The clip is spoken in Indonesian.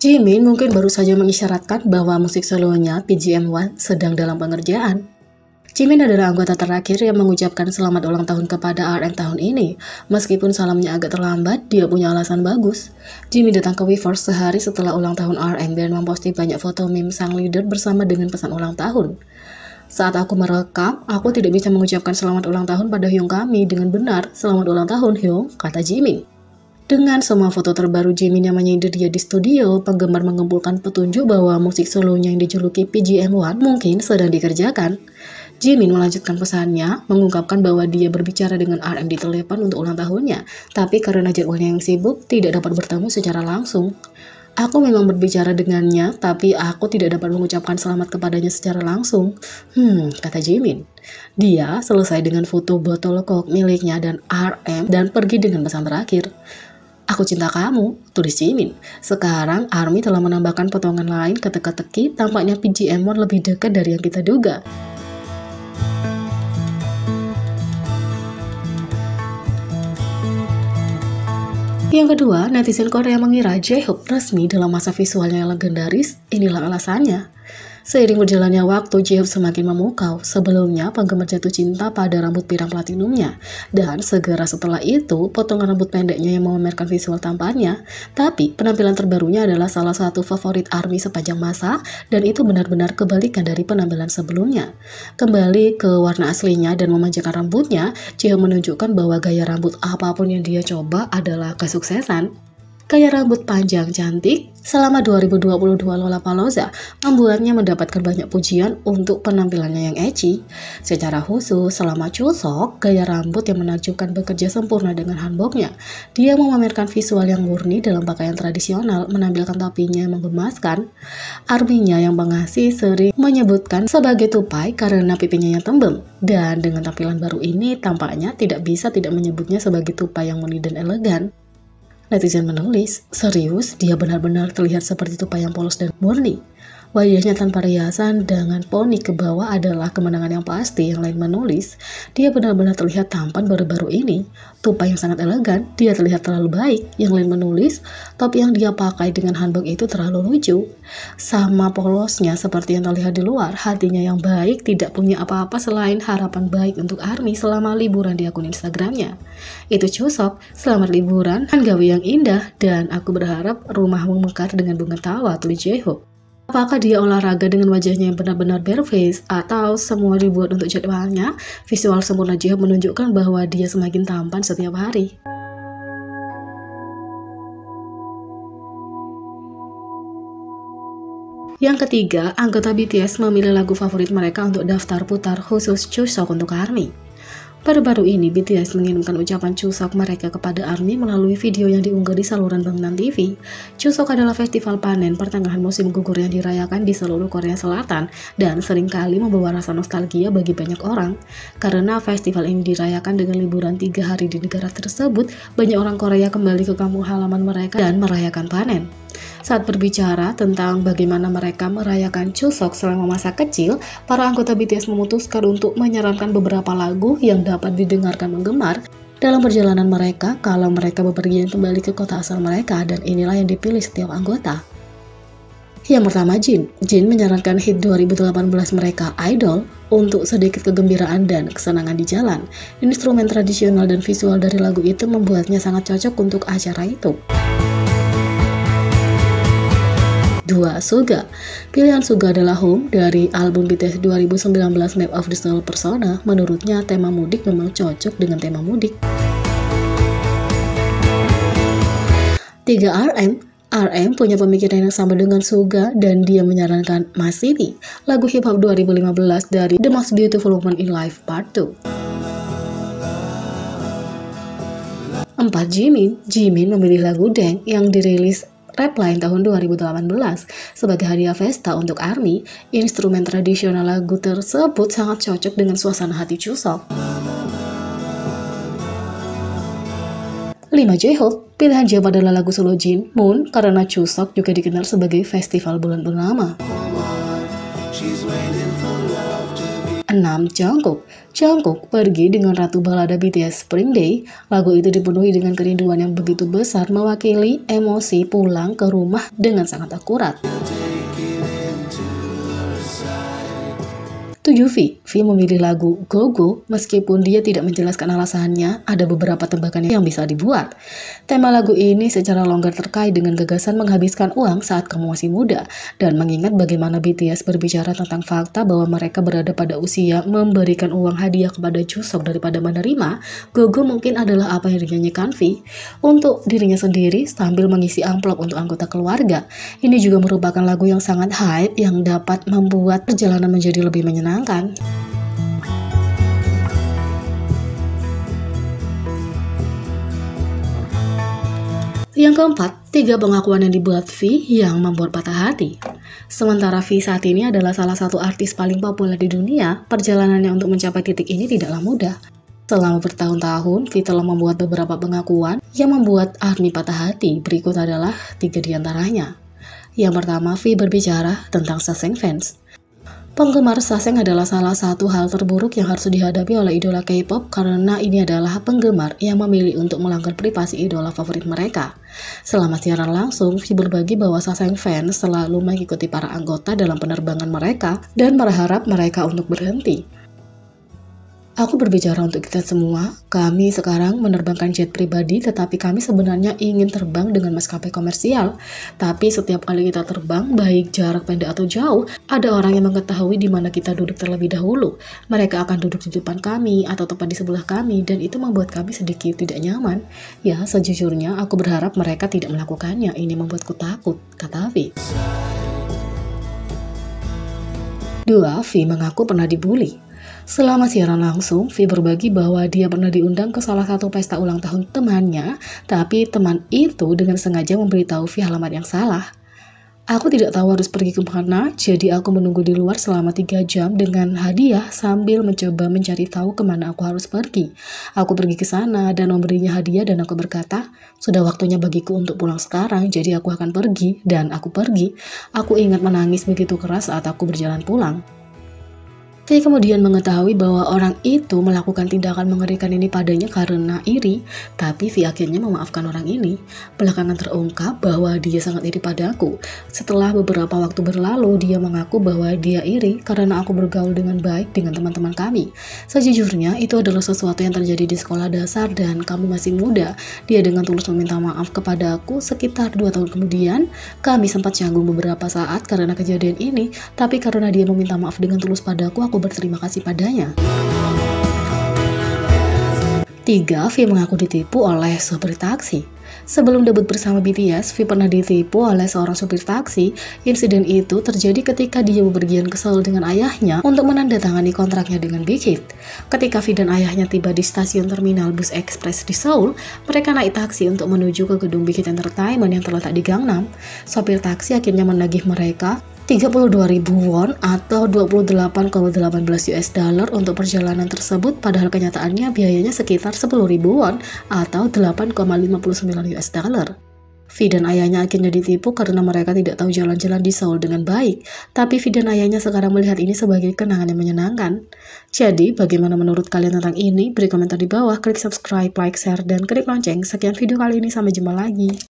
Jimin mungkin baru saja mengisyaratkan bahwa musik solonya PGM1 sedang dalam pengerjaan. Jimin adalah anggota terakhir yang mengucapkan selamat ulang tahun kepada RM tahun ini. Meskipun salamnya agak terlambat, dia punya alasan bagus. Jimin datang ke Weverse sehari setelah ulang tahun RM dan memposting banyak foto meme sang leader bersama dengan pesan ulang tahun. Saat aku merekam, aku tidak bisa mengucapkan selamat ulang tahun pada Hyung kami dengan benar. Selamat ulang tahun Hyung, kata Jimin. Dengan semua foto terbaru Jimin yang menyindir dia di studio, penggemar mengumpulkan petunjuk bahwa musik solonya yang dijuluki PGM1 mungkin sedang dikerjakan. Jimin melanjutkan pesannya, mengungkapkan bahwa dia berbicara dengan RM di telepon untuk ulang tahunnya, tapi karena jadwalnya yang sibuk, tidak dapat bertemu secara langsung. Aku memang berbicara dengannya, tapi aku tidak dapat mengucapkan selamat kepadanya secara langsung. Kata Jimin. Dia selesai dengan foto botol Coke miliknya dan RM dan pergi dengan pesan terakhir. Aku cinta kamu, tulis Jimin. Sekarang ARMY telah menambahkan potongan lain ke teka-teki, tampaknya PGM1 lebih dekat dari yang kita duga. Yang kedua, netizen Korea mengira J-Hope resmi dalam masa visualnya yang legendaris. Inilah alasannya. Seiring berjalannya waktu, J-Hope semakin memukau. Sebelumnya, penggemar jatuh cinta pada rambut pirang platinumnya. Dan segera setelah itu, potongan rambut pendeknya yang memamerkan visual tampannya. Tapi, penampilan terbarunya adalah salah satu favorit ARMY sepanjang masa, dan itu benar-benar kebalikan dari penampilan sebelumnya. Kembali ke warna aslinya dan memanjakan rambutnya, J-Hope menunjukkan bahwa gaya rambut apapun yang dia coba adalah kesuksesan. Gaya rambut panjang cantik selama 2022 Lollapalooza membuatnya mendapatkan banyak pujian untuk penampilannya yang ecchi. Secara khusus, selama Chuseok, gaya rambut yang menakjubkan bekerja sempurna dengan hanboknya. Dia memamerkan visual yang murni dalam pakaian tradisional, menampilkan topinya yang menggemaskan. ARMY-nya yang pengasih sering menyebutkan sebagai tupai karena pipinya yang tembem. Dan dengan tampilan baru ini, tampaknya tidak bisa tidak menyebutnya sebagai tupai yang murni dan elegan. Netizen menulis, serius, dia benar-benar terlihat seperti tupai yang polos dan murni. Wajahnya tanpa riasan dengan poni ke bawah adalah kemenangan yang pasti. Yang lain menulis, dia benar-benar terlihat tampan baru-baru ini. Tupai yang sangat elegan, dia terlihat terlalu baik. Yang lain menulis, topi yang dia pakai dengan hanbok itu terlalu lucu. Sama polosnya seperti yang terlihat di luar, hatinya yang baik tidak punya apa-apa selain harapan baik untuk ARMY selama liburan di akun Instagramnya. Itu Chuseok, selamat liburan, Hangawi yang indah, dan aku berharap rumahmu mekar dengan bunga tawa, tulis J-Hope. Apakah dia olahraga dengan wajahnya yang benar-benar bare face atau semua dibuat untuk jadwalnya? Visual sempurna J-Hope menunjukkan bahwa dia semakin tampan setiap hari. Yang ketiga, anggota BTS memilih lagu favorit mereka untuk daftar putar khusus Chuseok untuk ARMY. Baru-baru ini, BTS mengirimkan ucapan Chuseok mereka kepada ARMY melalui video yang diunggah di saluran bangunan TV. Chuseok adalah festival panen pertengahan musim gugur yang dirayakan di seluruh Korea Selatan dan seringkali membawa rasa nostalgia bagi banyak orang. Karena festival ini dirayakan dengan liburan 3 hari di negara tersebut, banyak orang Korea kembali ke kampung halaman mereka dan merayakan panen. Saat berbicara tentang bagaimana mereka merayakan Chuseok selama masa kecil, para anggota BTS memutuskan untuk menyarankan beberapa lagu yang dapat didengarkan penggemar dalam perjalanan mereka kalau mereka bepergian kembali ke kota asal mereka, dan inilah yang dipilih setiap anggota. Yang pertama, Jin menyarankan hit 2018 mereka, Idol, untuk sedikit kegembiraan dan kesenangan di jalan. Instrumen tradisional dan visual dari lagu itu membuatnya sangat cocok untuk acara itu. 2. Suga. Pilihan Suga adalah Home dari album BTS 2019 Map of the Soul Persona. Menurutnya tema mudik memang cocok dengan tema mudik. 3. RM punya pemikiran yang sama dengan Suga dan dia menyarankan My City, lagu hip hop 2015 dari The Most Beautiful Woman in Life Part 2. 4. Jimin memilih lagu Dang yang dirilis Rapline tahun 2018 sebagai hadiah Festa untuk ARMY. Instrumen tradisional lagu tersebut sangat cocok dengan suasana hati Chuseok. 5. J-Hope. Pilihan J-Hope adalah lagu solo Jin, Moon, karena Chuseok juga dikenal sebagai festival bulan purnama. 6. Jungkook. Jungkook pergi dengan ratu balada BTS Spring Day. Lagu itu dipenuhi dengan kerinduan yang begitu besar, mewakili emosi pulang ke rumah dengan sangat akurat. 7. V memilih lagu Go Go meskipun dia tidak menjelaskan alasannya. Ada beberapa tebakan yang bisa dibuat. Tema lagu ini secara longgar terkait dengan gagasan menghabiskan uang saat kamu masih muda dan mengingat bagaimana BTS berbicara tentang fakta bahwa mereka berada pada usia memberikan uang hadiah kepada Josok daripada menerima. Go Go mungkin adalah apa yang dinyanyikan V untuk dirinya sendiri sambil mengisi amplop untuk anggota keluarga. Ini juga merupakan lagu yang sangat hype yang dapat membuat perjalanan menjadi lebih menyenangkan. Yang keempat, 3 pengakuan yang dibuat V yang membuat patah hati. Sementara V saat ini adalah salah satu artis paling populer di dunia, perjalanannya untuk mencapai titik ini tidaklah mudah. Selama bertahun-tahun, V telah membuat beberapa pengakuan yang membuat ARMY patah hati. Berikut adalah 3 diantaranya. Yang pertama, V berbicara tentang Saseng fans. Penggemar Saseng adalah salah satu hal terburuk yang harus dihadapi oleh idola K-pop karena ini adalah penggemar yang memilih untuk melanggar privasi idola favorit mereka. Selama siaran langsung, V berbagi bahwa Saseng fans selalu mengikuti para anggota dalam penerbangan mereka dan berharap mereka untuk berhenti. Aku berbicara untuk kita semua, kami sekarang menerbangkan jet pribadi tetapi kami sebenarnya ingin terbang dengan maskapai komersial. Tapi setiap kali kita terbang, baik jarak pendek atau jauh, ada orang yang mengetahui di mana kita duduk terlebih dahulu. Mereka akan duduk di depan kami atau tepat di sebelah kami dan itu membuat kami sedikit tidak nyaman. Ya, sejujurnya aku berharap mereka tidak melakukannya, ini membuatku takut, kata V. 2. V mengaku pernah dibully. Selama siaran langsung, V berbagi bahwa dia pernah diundang ke salah satu pesta ulang tahun temannya, tapi teman itu dengan sengaja memberitahu V alamat yang salah. Aku tidak tahu harus pergi ke mana, jadi aku menunggu di luar selama 3 jam dengan hadiah sambil mencoba mencari tahu kemana aku harus pergi. Aku pergi ke sana dan memberinya hadiah dan aku berkata, sudah waktunya bagiku untuk pulang sekarang, jadi aku akan pergi. Dan aku pergi. Aku ingat menangis begitu keras saat aku berjalan pulang. V kemudian mengetahui bahwa orang itu melakukan tindakan mengerikan ini padanya karena iri, tapi V akhirnya memaafkan orang ini. Belakangan terungkap bahwa dia sangat iri padaku. Setelah beberapa waktu berlalu, dia mengaku bahwa dia iri karena aku bergaul dengan baik dengan teman-teman kami. Sejujurnya, itu adalah sesuatu yang terjadi di sekolah dasar dan kami masih muda. Dia dengan tulus meminta maaf kepada aku sekitar 2 tahun kemudian. Kami sempat canggung beberapa saat karena kejadian ini, tapi karena dia meminta maaf dengan tulus padaku, aku berterima kasih padanya. 3. V mengaku ditipu oleh supir taksi. Sebelum debut bersama BTS, V pernah ditipu oleh seorang supir taksi. Insiden itu terjadi ketika dia bepergian ke Seoul dengan ayahnya untuk menandatangani kontraknya dengan Big Hit. Ketika V dan ayahnya tiba di stasiun terminal bus ekspres di Seoul, mereka naik taksi untuk menuju ke gedung Big Hit Entertainment yang terletak di Gangnam. Sopir taksi akhirnya menagih mereka 32.000 won atau 28,18 US dollar untuk perjalanan tersebut, padahal kenyataannya biayanya sekitar 10.000 won atau 8,59 US dollar. V dan ayahnya akhirnya ditipu karena mereka tidak tahu jalan-jalan di Seoul dengan baik. Tapi V dan ayahnya sekarang melihat ini sebagai kenangan yang menyenangkan. Jadi, bagaimana menurut kalian tentang ini? Beri komentar di bawah, klik subscribe, like, share, dan klik lonceng. Sekian video kali ini, sampai jumpa lagi.